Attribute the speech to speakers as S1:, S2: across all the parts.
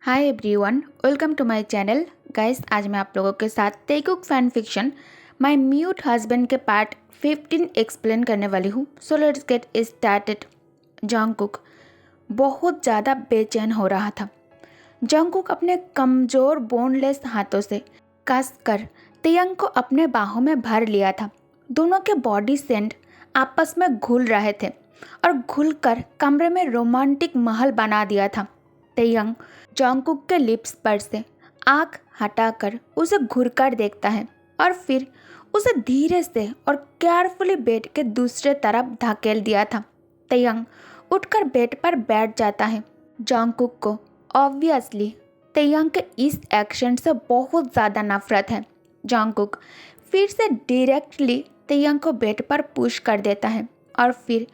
S1: Hi everyone, welcome to my channel. Guys, आज मैं आप लोगों के साथ Taekook fan fiction my mute husband के पार्ट 15 एक्सप्लेन करने वाली हूँ। So let's get started. Jungkook बहुत ज़्यादा बेचैन हो रहा था। जंगकुक अपने कमज़ोर बोनलेस हाथों से कसकर तेयंग को अपने बाहों में भर लिया था। दोनों के बॉडी सेंट आपस में घुल रहे थे और घुलकर कमरे में रोमांटिक महल बना दिया था। तेयंग जंगकुक के लिप्स पर से आँख हटाकर उसे घूरकर देखता है और फिर उसे धीरे से और केयरफुली बेड के दूसरे तरफ धकेल दिया था। तेयंग उठकर बेड पर बैठ जाता है। जंगकुक को ऑब्वियसली तेयंग के इस एक्शन से बहुत ज़्यादा नफरत है। जंगकुक फिर से डायरेक्टली तेयंग को बेड पर पुश कर देता है और फिर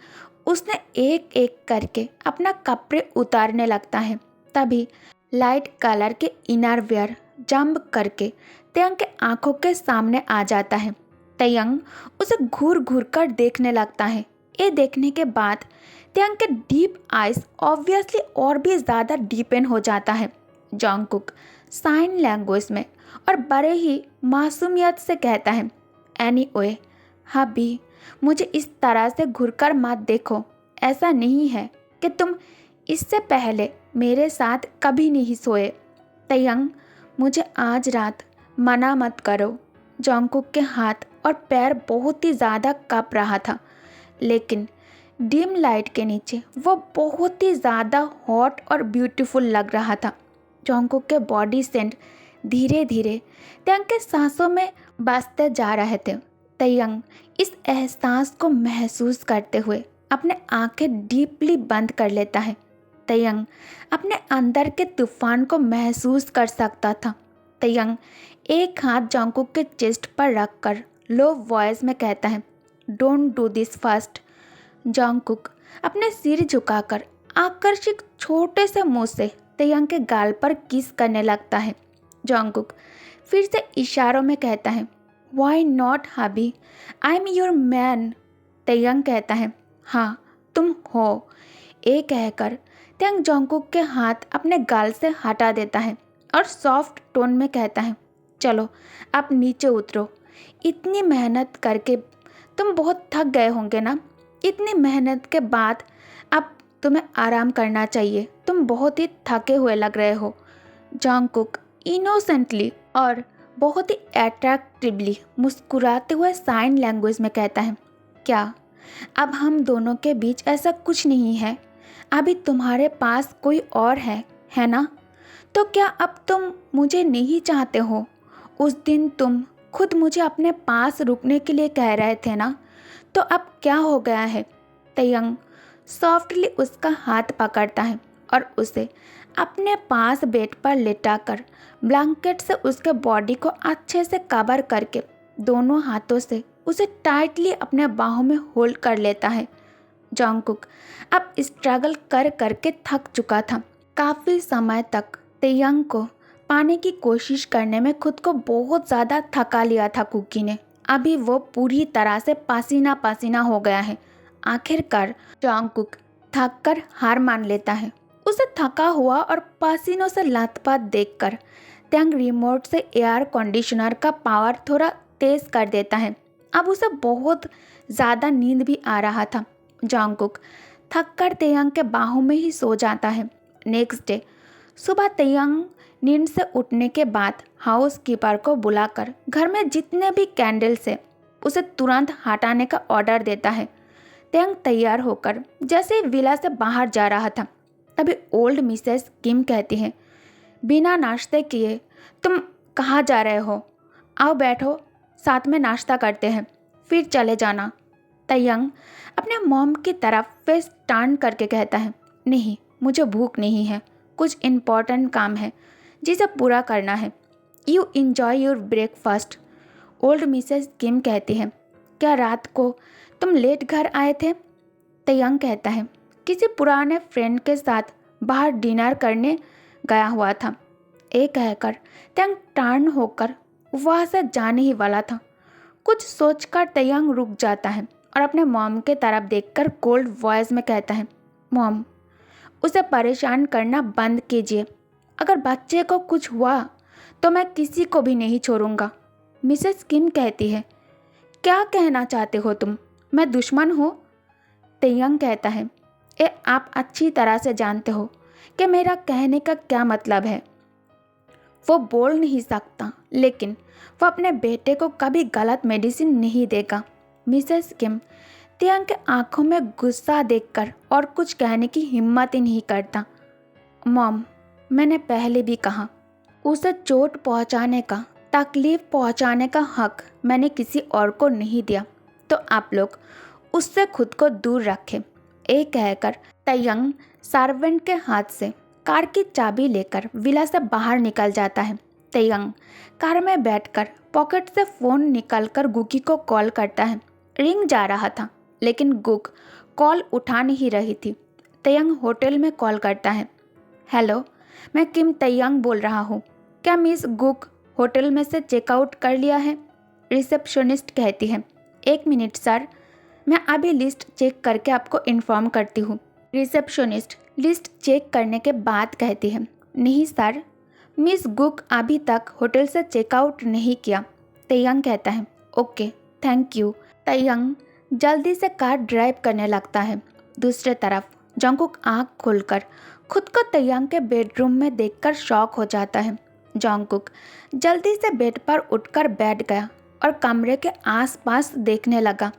S1: उसने एक एक करके अपना कपड़े उतारने लगता है। तभी लाइट कलर के इनर वेयर जंप करके तेयंग के आंखों के सामने आ जाता है। तेयंग उसे घूर घूर कर देखने लगता है। ये देखने के बाद तेयंग के डीप आइज ऑब्वियसली और भी ज़्यादा डीपन हो जाता है। जंगकुक साइन लैंग्वेज में और बड़े ही मासूमियत से कहता है, एनीवे हबी, मुझे इस तरह से घुरकर मत देखो। ऐसा नहीं है कि तुम इससे पहले मेरे साथ कभी नहीं सोए। तेयंग, मुझे आज रात मना मत करो। जंगकुक के हाथ और पैर बहुत ही ज़्यादा काँप रहा था, लेकिन डिम लाइट के नीचे वो बहुत ही ज़्यादा हॉट और ब्यूटीफुल लग रहा था। जंगकुक के बॉडी सेंट धीरे धीरे तेयंग के सांसों में बसते जा रहे थे। तेयंग इस एहसास को महसूस करते हुए अपने आंखें डीपली बंद कर लेता है। तेयंग अपने अंदर के तूफान को महसूस कर सकता था। तेयंग एक हाथ जंगकुक के चेस्ट पर रखकर लो वॉइस में कहता है, don't do this first. Jungkook अपने सिर झुकाकर आकर्षक छोटे से मुंह से तेयंग के गाल पर किस करने लगता है। जंगकुक फिर से इशारों में कहता है, why not hubby, I am your man. Taehyung कहता है, हाँ तुम हो। ये कहकर तेयंग जंगकुक के हाथ अपने गाल से हटा देता है और सॉफ्ट टोन में कहता है, चलो आप नीचे उतरो। इतनी मेहनत करके तुम बहुत थक गए होंगे ना। इतनी मेहनत के बाद अब तुम्हें आराम करना चाहिए। तुम बहुत ही थके हुए लग रहे हो। जंगकुक इनोसेंटली और बहुत ही अट्रैक्टिवली मुस्कुराते हुए साइन लैंग्वेज में कहता है, क्या अब हम दोनों के बीच ऐसा कुछ नहीं है? अभी तुम्हारे पास कोई और है ना? तो क्या अब तुम मुझे नहीं चाहते हो? उस दिन तुम खुद मुझे अपने पास रुकने के लिए कह रहे थे ना, तो अब क्या हो गया है? तेयंग सॉफ्टली उसका हाथ पकड़ता है और उसे अपने पास बेड पर लेटाकर ब्लैंकेट से उसके बॉडी को अच्छे से कवर करके दोनों हाथों से उसे टाइटली अपने बाहों में होल्ड कर लेता है। जंगकुक अब स्ट्रगल कर करके थक चुका था। काफ़ी समय तक तेयंग को पाने की कोशिश करने में खुद को बहुत ज़्यादा थका लिया था कुकी ने। अभी वो पूरी तरह से पसीना पसीना हो गया है। आखिरकार जंगकुक थक कर हार मान लेता है। उसे थका हुआ और पसीनों से लथपथ देखकर तेयंग रिमोट से एयर कंडीशनर का पावर थोड़ा तेज़ कर देता है। अब उसे बहुत ज़्यादा नींद भी आ रहा था। जंगकुक थक कर तेयंग के बाहों में ही सो जाता है। नेक्स्ट डे सुबह तेयंग नींद से उठने के बाद हाउस कीपर को बुलाकर घर में जितने भी कैंडल्स है उसे तुरंत हटाने का ऑर्डर देता है। तेयंग तैयार होकर जैसे ही विला से बाहर जा रहा था, तभी ओल्ड मिसेस किम कहती है, बिना नाश्ते किए तुम कहाँ जा रहे हो? आओ बैठो, साथ में नाश्ता करते हैं, फिर चले जाना। तेयंग अपने मॉम की तरफ फेस टर्न करके कहता है, नहीं, मुझे भूख नहीं है। कुछ इम्पोर्टेंट काम है जिसे पूरा करना है। You enjoy your breakfast. Old Mrs Kim कहती है, क्या रात को तुम लेट घर आए थे? तेयंग कहता है, किसी पुराने फ्रेंड के साथ बाहर डिनर करने गया हुआ था। ये कहकर तेयंग टर्न होकर वहाँ से जाने ही वाला था। कुछ सोचकर तेयंग रुक जाता है और अपने मॉम के तरफ देखकर कोल्ड वॉइस में कहता है, मॉम, उसे परेशान करना बंद कीजिए। अगर बच्चे को कुछ हुआ तो मैं किसी को भी नहीं छोड़ूंगा। मिसेस किम कहती है। क्या कहना चाहते हो तुम? मैं दुश्मन हूँ? तेयंग कहता है। आप अच्छी तरह से जानते हो कि मेरा कहने का क्या मतलब है। वो बोल नहीं सकता, लेकिन वो अपने बेटे को कभी गलत मेडिसिन नहीं देगा। मिसेस किम तेयंग के आंखों में गुस्सा देखकर और कुछ कहने की हिम्मत ही नहीं करता। मॉम, मैंने पहले भी कहा, उसे चोट पहुंचाने का, तकलीफ पहुंचाने का हक मैंने किसी और को नहीं दिया, तो आप लोग उससे खुद को दूर रखें। ये कहकर तेयंग सर्वेंट के हाथ से कार की चाबी लेकर विला से बाहर निकल जाता है। तेयंग कार में बैठकर पॉकेट से फ़ोन निकालकर गुकी को कॉल करता है। रिंग जा रहा था, लेकिन गुक कॉल उठा नहीं रही थी। तेयंग होटल में कॉल करता है। हेलो, मैं किम तेयंग बोल रहा हूँ। क्या मिस गुक होटल में से चेकआउट कर लिया है? रिसेप्शनिस्ट कहती है। 1 मिनट सर, मैं अभी लिस्ट चेक करके आपको इन्फॉर्म करती हूँ। रिसेप्शनिस्ट लिस्ट चेक करने के बाद कहती है। नहीं सर, मिस गुक अभी तक होटल से चेकआउट नहीं किया। तेयंग कहता है। Okay, thank you. तेयंग जल्दी से कार ड्राइव करने लगता है। दूसरी तरफ जंगकुक आँख खोलकर खुद को तेयंग के बेडरूम में देखकर शॉक हो जाता है। जंगकुक जल्दी से बेड पर उठकर बैठ गया और कमरे के आसपास देखने लगा।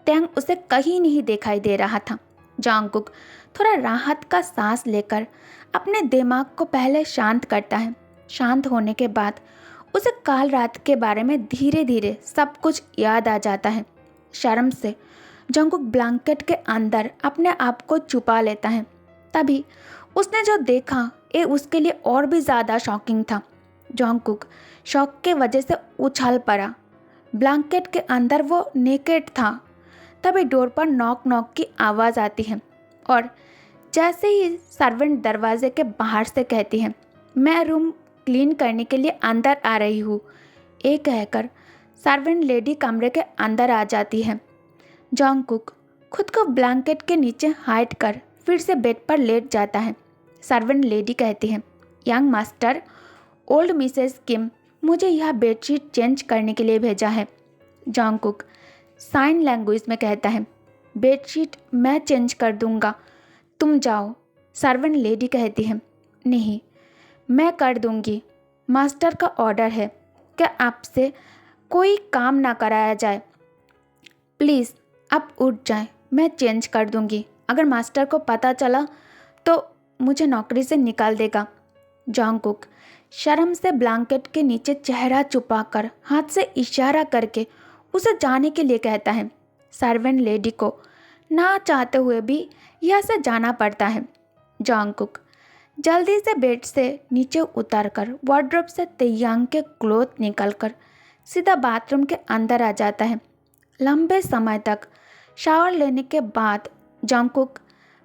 S1: तेयंग उसे कहीं नहीं दिखाई दे रहा था। जंगकुक थोड़ा राहत का सांस लेकर अपने दिमाग को पहले शांत करता है। शांत होने के बाद उसे काल रात के बारे में धीरे धीरे सब कुछ याद आ जाता है। शर्म से जंगकुक ब्लैंकेट के अंदर अपने आप को छुपा लेता है। तभी उसने जो देखा ये उसके लिए और भी ज़्यादा शॉकिंग था। जंगकुक शॉक के वजह से उछल पड़ा। ब्लैंकेट के अंदर वो नेकेड था। तभी डोर पर नॉक नॉक की आवाज़ आती है और जैसे ही सर्वेंट दरवाजे के बाहर से कहती है, मैं रूम क्लीन करने के लिए अंदर आ रही हूँ। ये कहकर सर्वेंट लेडी कमरे के अंदर आ जाती है। जंगकुक खुद को ब्लैंकेट के नीचे हाइड कर फिर से बेड पर लेट जाता है। सर्वेंट लेडी कहती है, यंग मास्टर, ओल्ड मिसेस किम मुझे यह बेडशीट चेंज करने के लिए भेजा है। जंगकुक साइन लैंग्वेज में कहता है, बेडशीट मैं चेंज कर दूंगा, तुम जाओ। सर्वेंट लेडी कहती है, नहीं, मैं कर दूंगी। मास्टर का ऑर्डर है कि आपसे कोई काम ना कराया जाए। प्लीज़ आप उठ जाएं, मैं चेंज कर दूंगी। अगर मास्टर को पता चला तो मुझे नौकरी से निकाल देगा। जंगकुक शर्म से ब्लैंकेट के नीचे चेहरा छुपाकर हाथ से इशारा करके उसे जाने के लिए कहता है। सर्वेंट लेडी को ना चाहते हुए भी यह से जाना पड़ता है। जंगकुक जल्दी से बेड से नीचे उतरकर वार्डरोब से तेयंग के क्लोथ निकालकर सीधा बाथरूम के अंदर आ जाता है। लंबे समय तक शावर लेने के बाद जंगकुक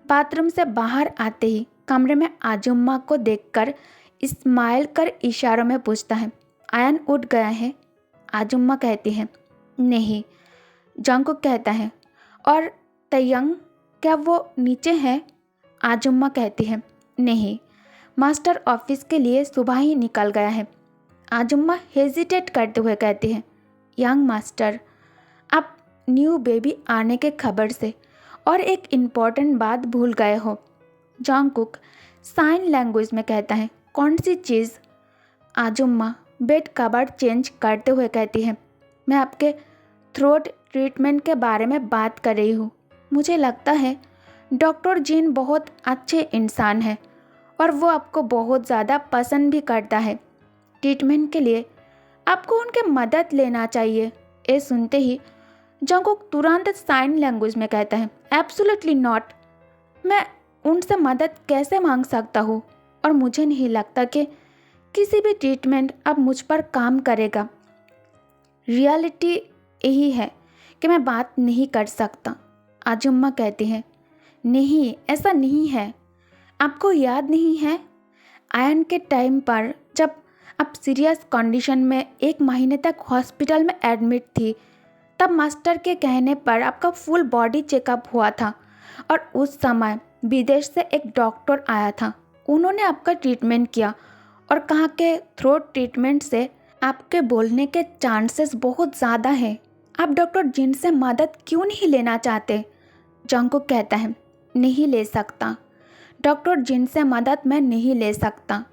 S1: बाथरूम से बाहर आते ही कमरे में आजुम्मा को देखकर स्माइल कर इशारों में पूछता है, आयन उठ गया है? आजुम्मा कहती है, नहीं। जंगकुक कहता है, और तेयंग क्या वो नीचे है? आजुम्मा कहती है, नहीं, मास्टर ऑफिस के लिए सुबह ही निकल गया है। आजुम्मा हेजिटेट करते हुए कहती है, यंग मास्टर, आप न्यू बेबी आने के खबर से और एक इम्पॉर्टेंट बात भूल गए हो। जंगकुक साइन लैंग्वेज में कहता है, कौन सी चीज़? आजुम्मा बेड कवर चेंज करते हुए कहती है, मैं आपके थ्रोट ट्रीटमेंट के बारे में बात कर रही हूँ। मुझे लगता है डॉक्टर जीन बहुत अच्छे इंसान है और वो आपको बहुत ज़्यादा पसंद भी करता है। ट्रीटमेंट के लिए आपको उनके मदद लेना चाहिए। ये सुनते ही जंगकुक तुरंत साइन लैंग्वेज में कहता है, एब्सोल्युटली नॉट। मैं उनसे मदद कैसे मांग सकता हूँ, और मुझे नहीं लगता कि किसी भी ट्रीटमेंट अब मुझ पर काम करेगा। रियलिटी यही है कि मैं बात नहीं कर सकता। आजुम्मा कहती है, नहीं, ऐसा नहीं है। आपको याद नहीं है, आयन के टाइम पर जब आप सीरियस कंडीशन में 1 महीने तक हॉस्पिटल में एडमिट थी, तब मास्टर के कहने पर आपका फुल बॉडी चेकअप हुआ था और उस समय विदेश से एक डॉक्टर आया था। उन्होंने आपका ट्रीटमेंट किया और कहा कि थ्रोट ट्रीटमेंट से आपके बोलने के चांसेस बहुत ज़्यादा है। आप डॉक्टर जिन से मदद क्यों नहीं लेना चाहते? जंगकुक कहता है, नहीं ले सकता। डॉक्टर जिन से मदद मैं नहीं ले सकता।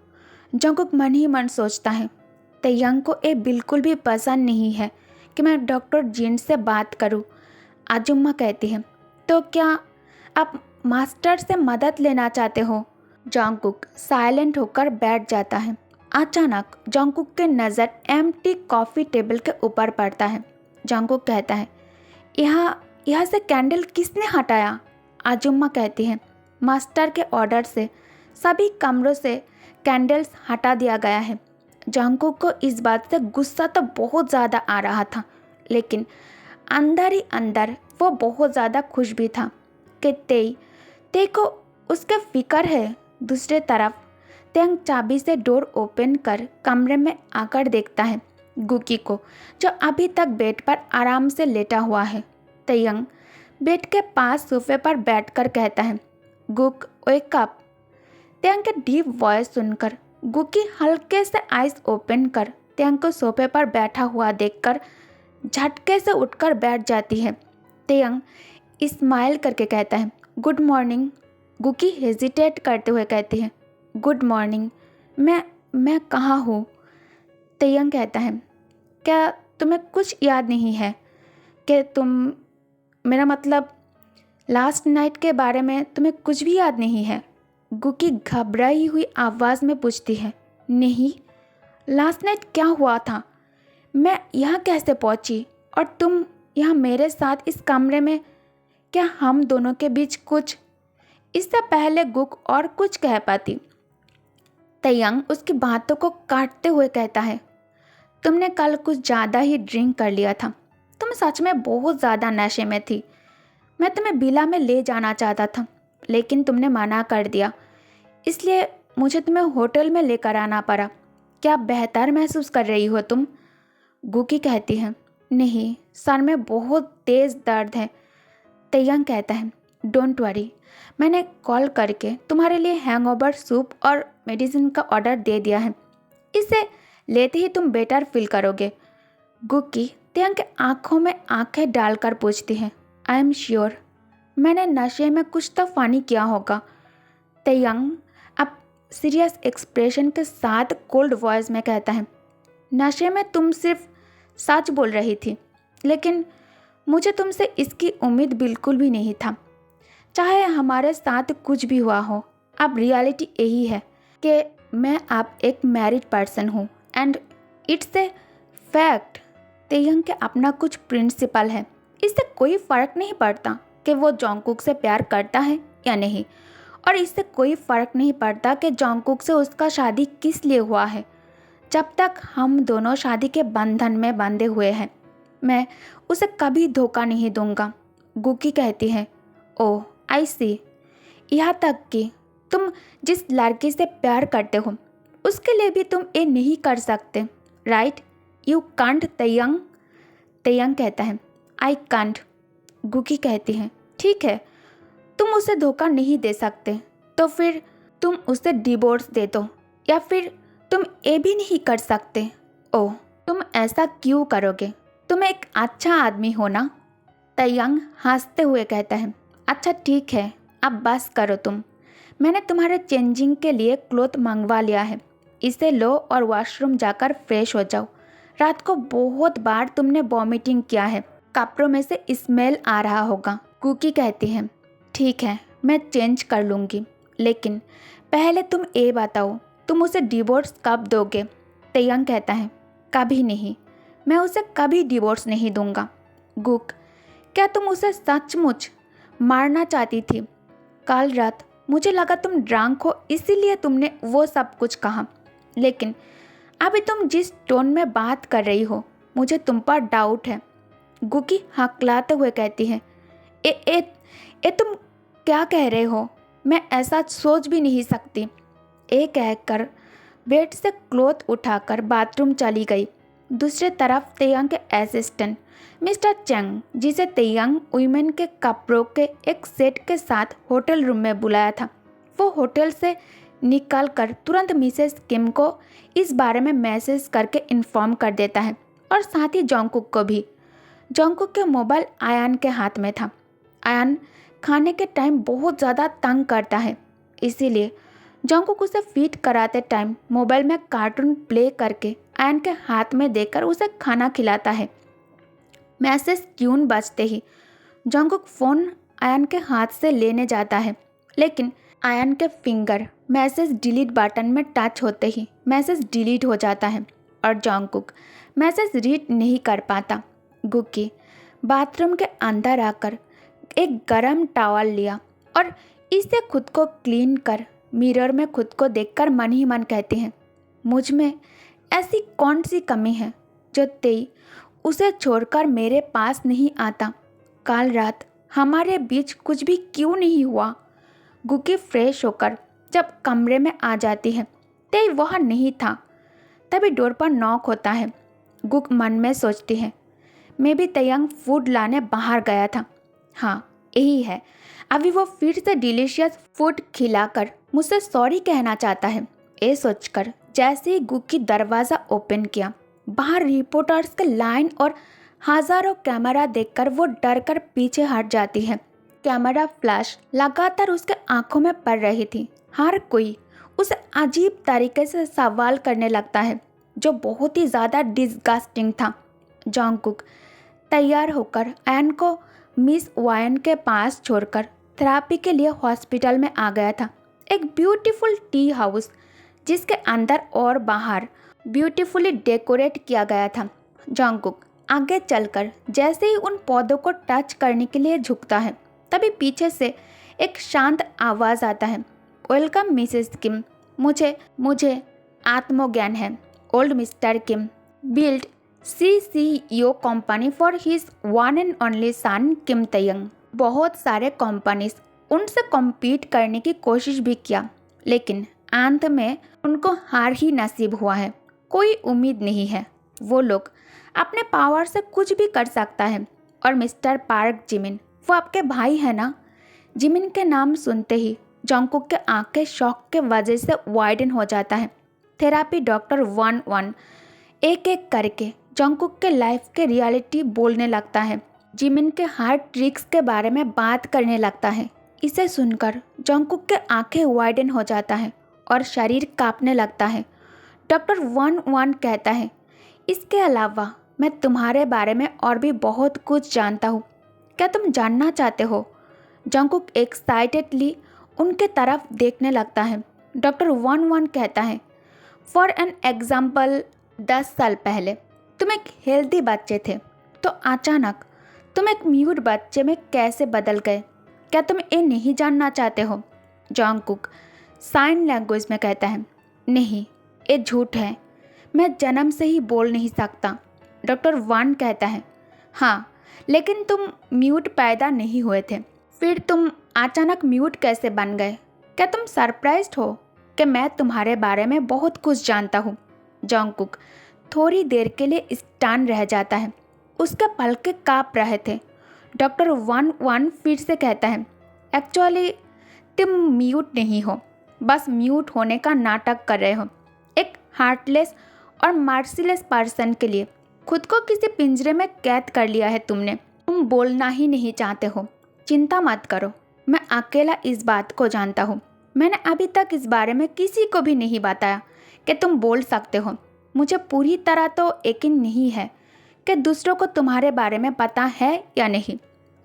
S1: जंगकुक मन ही मन सोचता है, तयंग को ये बिल्कुल भी पसंद नहीं है कि मैं डॉक्टर जिन से बात करूं। आजुम्मा कहती है, तो क्या आप मास्टर से मदद लेना चाहते हो? जंगकुक साइलेंट होकर बैठ जाता है। अचानक जंगकुक की नज़र एम्प्टी कॉफ़ी टेबल के ऊपर पड़ता है। जंगकुक कहता है, यहाँ से कैंडल किसने हटाया? आजुम्मा कहती है, मास्टर के ऑर्डर से सभी कमरों से कैंडल्स हटा दिया गया है। जंगकुक को इस बात से गुस्सा तो बहुत ज़्यादा आ रहा था, लेकिन अंदर ही अंदर वो बहुत ज़्यादा खुश भी था कि तेई को उसके फिक्र है। दूसरे तरफ तेंग चाबी से डोर ओपन कर कमरे में आकर देखता है गुकी को, जो अभी तक बेड पर आराम से लेटा हुआ है। तेयंग बेड के पास सोफे पर बैठकर कहता है, गुक वेक अप। तेंग के डीप वॉइस सुनकर गुकी हल्के से आइज ओपन कर तेंग को सोफे पर बैठा हुआ देखकर झटके से उठकर बैठ जाती है। तेयंग स्माइल करके कहता है, गुड मॉर्निंग। गुकी हेजिटेट करते हुए कहती है, गुड मॉर्निंग। मैं कहाँ हूँ? तेयंग कहता है, क्या तुम्हें कुछ याद नहीं है कि मेरा मतलब लास्ट नाइट के बारे में तुम्हें कुछ भी याद नहीं है? गुकी घबराई हुई आवाज़ में पूछती है, नहीं, लास्ट नाइट क्या हुआ था? मैं यहाँ कैसे पहुँची और तुम यहाँ मेरे साथ इस कमरे में? क्या हम दोनों के बीच कुछ? इससे पहले गुक और कुछ कह पाती, तेयंग उसकी बातों को काटते हुए कहता है, तुमने कल कुछ ज़्यादा ही ड्रिंक कर लिया था। तुम सच में बहुत ज़्यादा नशे में थी। मैं तुम्हें बिला में ले जाना चाहता था, लेकिन तुमने मना कर दिया, इसलिए मुझे तुम्हें होटल में लेकर आना पड़ा। क्या बेहतर महसूस कर रही हो तुम? गुकी कहती है, नहीं, सर में बहुत तेज़ दर्द है। तेयंग कहता है, डोंट वरी, मैंने कॉल करके तुम्हारे लिए हैंगओवर सूप और मेडिसिन का ऑर्डर दे दिया है। इसे लेते ही तुम बेटर फील करोगे। गुकी तेयंग के आँखों में आंखें डालकर पूछती है, आई एम श्योर मैंने नशे में कुछ तो फ़नी किया होगा। तेयंग अब सीरियस एक्सप्रेशन के साथ कोल्ड वॉइस में कहता है, नशे में तुम सिर्फ सच बोल रही थी, लेकिन मुझे तुमसे इसकी उम्मीद बिल्कुल भी नहीं था। चाहे हमारे साथ कुछ भी हुआ हो, अब रियलिटी यही है कि मैं अब एक मैरिड पर्सन हूँ एंड इट्स ए फैक्ट। तेयंग के अपना कुछ प्रिंसिपल है। इससे कोई फ़र्क नहीं पड़ता कि वो जंगकुक से प्यार करता है या नहीं, और इससे कोई फ़र्क नहीं पड़ता कि जंगकुक से उसका शादी किस लिए हुआ है। जब तक हम दोनों शादी के बंधन में बंधे हुए हैं, मैं उसे कभी धोखा नहीं दूंगा। गुकी कहती है, ओह आई सी। यहाँ तक कि तुम जिस लड़की से प्यार करते हो उसके लिए भी तुम ये नहीं कर सकते, right? You can't Taehyung. Taehyung कहता है, आई कांट। गुकी कहती है, ठीक है, तुम उसे धोखा नहीं दे सकते, तो फिर तुम उसे डिवोर्स दे दो, या फिर तुम ये भी नहीं कर सकते। ओह, तुम ऐसा क्यों करोगे? तुम एक अच्छा आदमी हो ना? तेयंग हंसते हुए कहता है, अच्छा ठीक है, अब बस करो तुम। मैंने तुम्हारे चेंजिंग के लिए क्लोथ मंगवा लिया है, इसे लो और वॉशरूम जाकर फ्रेश हो जाओ। रात को बहुत बार तुमने वॉमिटिंग किया है, कपड़ों में से स्मेल आ रहा होगा। कुकी कहती है, ठीक है, मैं चेंज कर लूँगी, लेकिन पहले तुम ये बताओ, तुम उसे डिवोर्स कब दोगे? तेयंग कहता है, कभी नहीं, मैं उसे कभी डिवोर्स नहीं दूंगा। गुक, क्या तुम उसे सचमुच मारना चाहती थी? कल रात मुझे लगा तुम ड्रंक हो, इसीलिए तुमने वो सब कुछ कहा, लेकिन अभी तुम जिस टोन में बात कर रही हो, मुझे तुम पर डाउट है। गुकी हकलाते हुए कहती है, ए तुम क्या कह रहे हो? मैं ऐसा सोच भी नहीं सकती। ए कहकर बेड से क्लॉथ उठाकर बाथरूम चली गई। दूसरी तरफ तेयंग के असिस्टेंट मिस्टर चेंग, जिसे तेयंग वुमेन के कपड़ों के एक सेट के साथ होटल रूम में बुलाया था, वो होटल से निकाल कर तुरंत मिसेस किम को इस बारे में मैसेज करके इन्फॉर्म कर देता है और साथ ही जोंगकुक को भी। जोंगकुक के मोबाइल आयान के हाथ में था। आयान खाने के टाइम बहुत ज़्यादा तंग करता है, इसीलिए जोंगकुक उसे फीड कराते टाइम मोबाइल में कार्टून प्ले करके आयान के हाथ में देकर उसे खाना खिलाता है। मैसेज ट्यून बजते ही जोंगकुक फ़ोन आयान के हाथ से लेने जाता है, लेकिन आयान के फिंगर मैसेज डिलीट बटन में टच होते ही मैसेज डिलीट हो जाता है और जोंगकुक मैसेज रीड नहीं कर पाता। गुक्की बाथरूम के अंदर आकर एक गरम टॉवल लिया और इससे खुद को क्लीन कर मिरर में खुद को देखकर मन ही मन कहती हैं, मुझ में ऐसी कौन सी कमी है जो तेई उसे छोड़कर मेरे पास नहीं आता। कल रात हमारे बीच कुछ भी क्यों नहीं हुआ। गुक्की फ्रेश होकर जब कमरे में आ जाती है, तेई वह नहीं था। तभी डोर पर नॉक होता है। गुक मन में सोचती है, मैं भी तयंग फूड लाने बाहर गया था। हाँ, यही है। अभी वो फिर से डिलीशियस फूड खिलाकर मुझसे सॉरी कहना चाहता है। ये सोचकर जैसे ही गुक्की दरवाज़ा ओपन किया, बाहर रिपोर्टर्स के लाइन और हज़ारों कैमरा देखकर वो डर कर पीछे हट जाती है। कैमरा फ्लैश लगातार उसके आंखों में पड़ रही थी। हर कोई उसे अजीब तरीके से सवाल करने लगता है, जो बहुत ही ज़्यादा डिस्गस्टिंग था। जोंगकुक तैयार होकर आयन को मिस वायन के पास छोड़कर थेरेपी के लिए हॉस्पिटल में आ गया था। एक ब्यूटीफुल टी हाउस जिसके अंदर और बाहर ब्यूटीफुली डेकोरेट किया गया था। जोंगकुक आगे चलकर जैसे ही उन पौधों को टच करने के लिए झुकता है, तभी पीछे से एक शांत आवाज़ आता है, वेलकम मिसेस किम। मुझे आत्मज्ञान है। Old Mister Kim build CCEO company for his one and only son Kim Taehyung. बहुत सारे कंपनीज उनसे कम्पीट करने की कोशिश भी किया, लेकिन अंत में उनको हार ही नसीब हुआ है। कोई उम्मीद नहीं है। वो लोग अपने पावर से कुछ भी कर सकता है। और मिस्टर पार्क जिमिन, वो आपके भाई है ना? जिमिन के नाम सुनते ही जोंगकुक के आंखें शॉक के वजह से वाइडन हो जाता है। थेरेपी डॉक्टर 1-1 एक एक करके जोंगकुक के लाइफ के रियलिटी बोलने लगता है। जिमिन के हार्ट ट्रिक्स के बारे में बात करने लगता है। इसे सुनकर जोंगकुक के आंखें वाइडन हो जाता है और शरीर कांपने लगता है। डॉक्टर 1-1 कहता है, इसके अलावा मैं तुम्हारे बारे में और भी बहुत कुछ जानता हूँ। क्या तुम जानना चाहते हो? जोंगकुक एक्साइटेडली उनके तरफ देखने लगता है। डॉक्टर 1-1 कहता है, फॉर एन एग्जाम्पल 10 साल पहले तुम एक हेल्दी बच्चे थे, तो अचानक तुम एक म्यूट बच्चे में कैसे बदल गए? क्या तुम ये नहीं जानना चाहते हो? जोंगकुक साइन लैंग्वेज में कहता है, नहीं, ये झूठ है। मैं जन्म से ही बोल नहीं सकता। डॉक्टर 1 कहता है, हाँ, लेकिन तुम म्यूट पैदा नहीं हुए थे। फिर तुम अचानक म्यूट कैसे बन गए? क्या तुम सरप्राइज्ड हो कि मैं तुम्हारे बारे में बहुत कुछ जानता हूँ? जोंगकुक थोड़ी देर के लिए स्टन रह जाता है। उसके पलके काँप रहे थे। डॉक्टर 1-1 फिर से कहता है, एक्चुअली तुम म्यूट नहीं हो, बस म्यूट होने का नाटक कर रहे हो। एक हार्टलेस और मर्सीलेस पर्सन के लिए खुद को किसी पिंजरे में कैद कर लिया है तुमने। तुम बोलना ही नहीं चाहते हो। चिंता मत करो, मैं अकेला इस बात को जानता हूँ। मैंने अभी तक इस बारे में किसी को भी नहीं बताया कि तुम बोल सकते हो। मुझे पूरी तरह तो यकीन नहीं है कि दूसरों को तुम्हारे बारे में पता है या नहीं।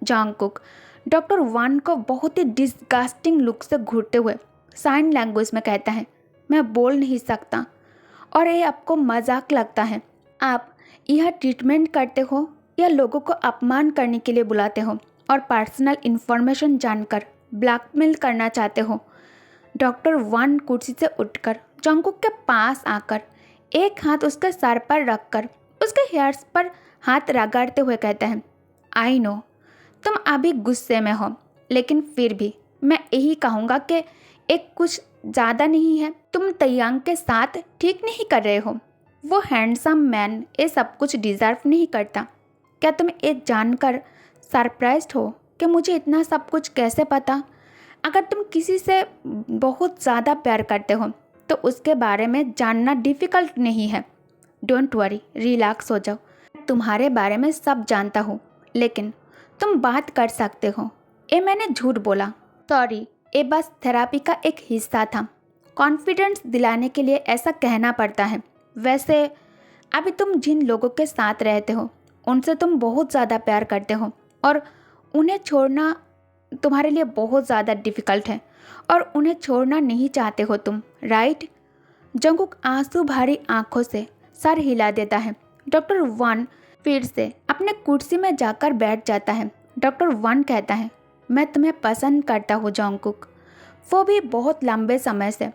S1: जोंगकुक डॉक्टर 1 को बहुत ही डिस्गस्टिंग लुक से घूरते हुए साइन लैंग्वेज में कहता है, मैं बोल नहीं सकता और ये आपको मजाक लगता है। आप यह ट्रीटमेंट करते हो या लोगों को अपमान करने के लिए बुलाते हो और पर्सनल इन्फॉर्मेशन जानकर ब्लैकमेल करना चाहते हो। डॉक्टर 1 कुर्सी से उठकर जोंगकुक के पास आकर एक हाथ उसके सर पर रखकर उसके हेयर्स पर हाथ रगड़ते हुए कहते हैं, आई नो तुम अभी गुस्से में हो, लेकिन फिर भी मैं यही कहूँगा कि एक कुछ ज़्यादा नहीं है। तुम तयंग के साथ ठीक नहीं कर रहे हो। वो हैंडसम मैन ये सब कुछ डिज़र्व नहीं करता। क्या तुम ये जानकर सरप्राइज्ड हो कि मुझे इतना सब कुछ कैसे पता? अगर तुम किसी से बहुत ज़्यादा प्यार करते हो तो उसके बारे में जानना डिफ़िकल्ट नहीं है। डोंट वरी, रिलैक्स हो जाओ। तुम्हारे बारे में सब जानता हूँ, लेकिन तुम बात कर सकते हो। ये मैंने झूठ बोला। सॉरी, ये बस थेरापी का एक हिस्सा था। कॉन्फिडेंस दिलाने के लिए ऐसा कहना पड़ता है। वैसे अभी तुम जिन लोगों के साथ रहते हो उनसे तुम बहुत ज़्यादा प्यार करते हो और उन्हें छोड़ना तुम्हारे लिए बहुत ज़्यादा डिफ़िकल्ट है और उन्हें छोड़ना नहीं चाहते हो तुम, राइट? जंगकुक आंसू भरी आंखों से सर हिला देता है। डॉक्टर वन फिर से अपने कुर्सी में जाकर बैठ जाता है। डॉक्टर वन कहता है, मैं तुम्हें पसंद करता हूँ जंगकुक, वो भी बहुत लंबे समय से।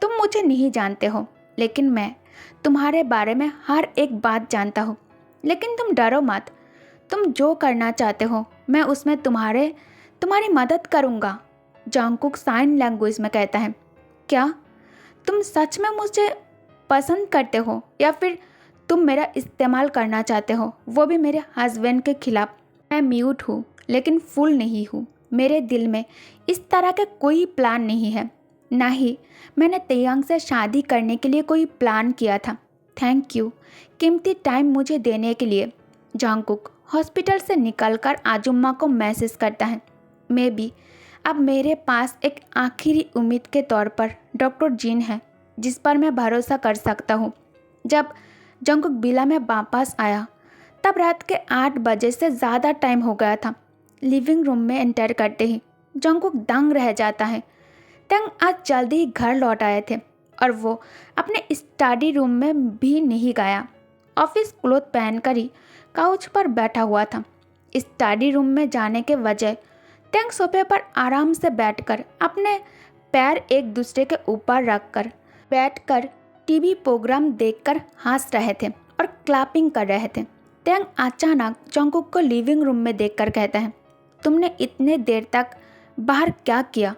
S1: तुम मुझे नहीं जानते हो, लेकिन मैं तुम्हारे बारे में हर एक बात जानता हूँ। लेकिन तुम डरो मत, तुम जो करना चाहते हो मैं उसमें तुम्हारी मदद करूँगा। जंगकुक साइन लैंग्वेज में कहता है, क्या तुम सच में मुझे पसंद करते हो या फिर तुम मेरा इस्तेमाल करना चाहते हो, वो भी मेरे हस्बैंड के खिलाफ? मैं म्यूट हूँ लेकिन फुल नहीं हूँ। मेरे दिल में इस तरह का कोई प्लान नहीं है, ना ही मैंने तेयांग से शादी करने के लिए कोई प्लान किया था। थैंक यू कीमती टाइम मुझे देने के लिए। जंगकुक हॉस्पिटल से निकलकर आजुम्मा को मैसेज करता है, मे बी अब मेरे पास एक आखिरी उम्मीद के तौर पर डॉक्टर जिन है जिस पर मैं भरोसा कर सकता हूँ। जब जंगकुक विला में वापस आया तब रात के 8 बजे से ज़्यादा टाइम हो गया था। लिविंग रूम में एंटर करते ही जंगकुक दंग रह जाता है। तंग आज जल्दी ही घर लौट आए थे और वो अपने स्टडी रूम में भी नहीं गया। ऑफिस क्लोथ पहनकर ही काउच पर बैठा हुआ था। स्टडी रूम में जाने के वजह तंग सोफे पर आराम से बैठकर अपने पैर एक दूसरे के ऊपर रखकर बैठकर टीवी प्रोग्राम देखकर हंस रहे थे और क्लैपिंग कर रहे थे। तंग अचानक जंगकुक को लिविंग रूम में देखकर कहता है, तुमने इतने देर तक बाहर क्या किया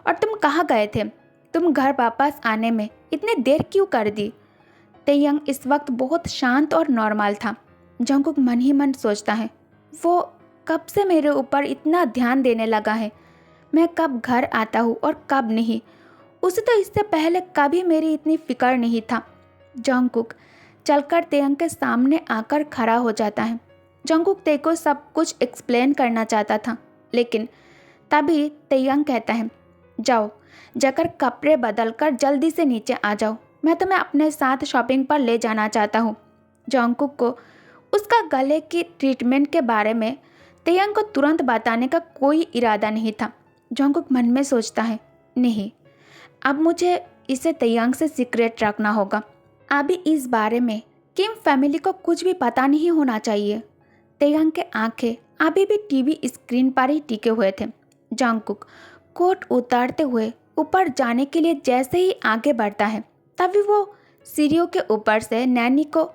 S1: और तुम कहाँ गए थे? तुम घर वापस आने में इतने देर क्यों कर दी? तेयंग इस वक्त बहुत शांत और नॉर्मल था। जंगकुक मन ही मन सोचता है, वो कब से मेरे ऊपर इतना ध्यान देने लगा है? मैं कब घर आता हूँ और कब नहीं, उसे तो इससे पहले कभी मेरी इतनी फिक्र नहीं था। जंगकुक चलकर तेयंग के सामने आकर खड़ा हो जाता है। जंगकुक ते को सब कुछ एक्सप्लेन करना चाहता था, लेकिन तभी तेयंग कहता है, जाओ जाकर कपड़े बदल कर जल्दी से नीचे आ जाओ, मैं तुम्हें अपने साथ शॉपिंग पर ले जाना चाहता हूँ। जंगकुक को उसका गले की ट्रीटमेंट के बारे में तेयंग को तुरंत बताने का कोई इरादा नहीं था। जंगकुक मन में सोचता है, नहीं, अब मुझे इसे तेयंग से सीक्रेट रखना होगा। अभी इस बारे में किम फैमिली को कुछ भी पता नहीं होना चाहिए। तेयंग के आंखें अभी भी टीवी स्क्रीन पर ही टिके हुए थे। जंगकुक कोट उतारते हुए ऊपर जाने के लिए जैसे ही आगे बढ़ता है तभी वो सीढ़ियों के ऊपर से नैनी को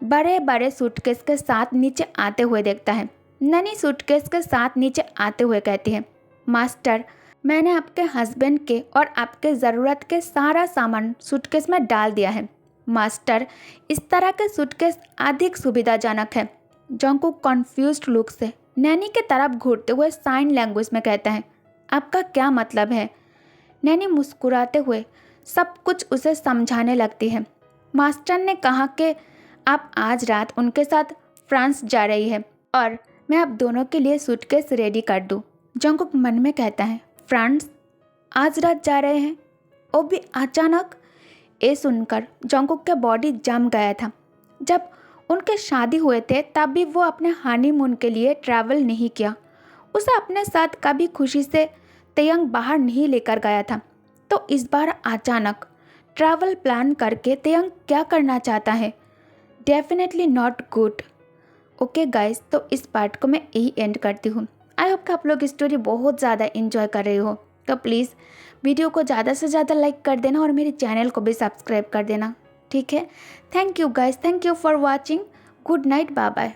S1: बड़े बड़े सूटकेस के साथ नीचे आते हुए देखता है। नैनी सूटकेस के साथ नीचे आते हुए कहती है, मास्टर, मैंने आपके हस्बैंड के और आपके ज़रूरत के सारा सामान सूटकेस में डाल दिया है। मास्टर, इस तरह के सूटकेस अधिक सुविधाजनक है। जंगकुक कन्फ्यूज्ड लुक से नैनी के तरफ घूरते हुए साइन लैंग्वेज में कहता है, आपका क्या मतलब है? नैनी मुस्कुराते हुए सब कुछ उसे समझाने लगती है। मास्टर ने कहा कि आप आज रात उनके साथ फ्रांस जा रही है और मैं आप दोनों के लिए सूटकेस रेडी कर दूं। जंगकुक मन में कहता है, फ्रांस? आज रात जा रहे हैं? वो भी अचानक? ये सुनकर जंगकुक के बॉडी जम गया था। जब उनके शादी हुए थे तब भी वो अपने हनीमून के लिए ट्रैवल नहीं किया। उसे अपने साथ कभी खुशी से तेयंग बाहर नहीं लेकर गया था, तो इस बार अचानक ट्रैवल प्लान करके तेयंग क्या करना चाहता है? Definitely not good. Okay guys, तो इस पार्ट को मैं यही एंड करती हूँ। आई होप कि आप लोग स्टोरी बहुत ज़्यादा इन्जॉय कर रहे हो, तो प्लीज़ वीडियो को ज़्यादा से ज़्यादा लाइक कर देना और मेरे चैनल को भी सब्सक्राइब कर देना, ठीक है? Thank you guys, thank you for watching. Good night, bye bye.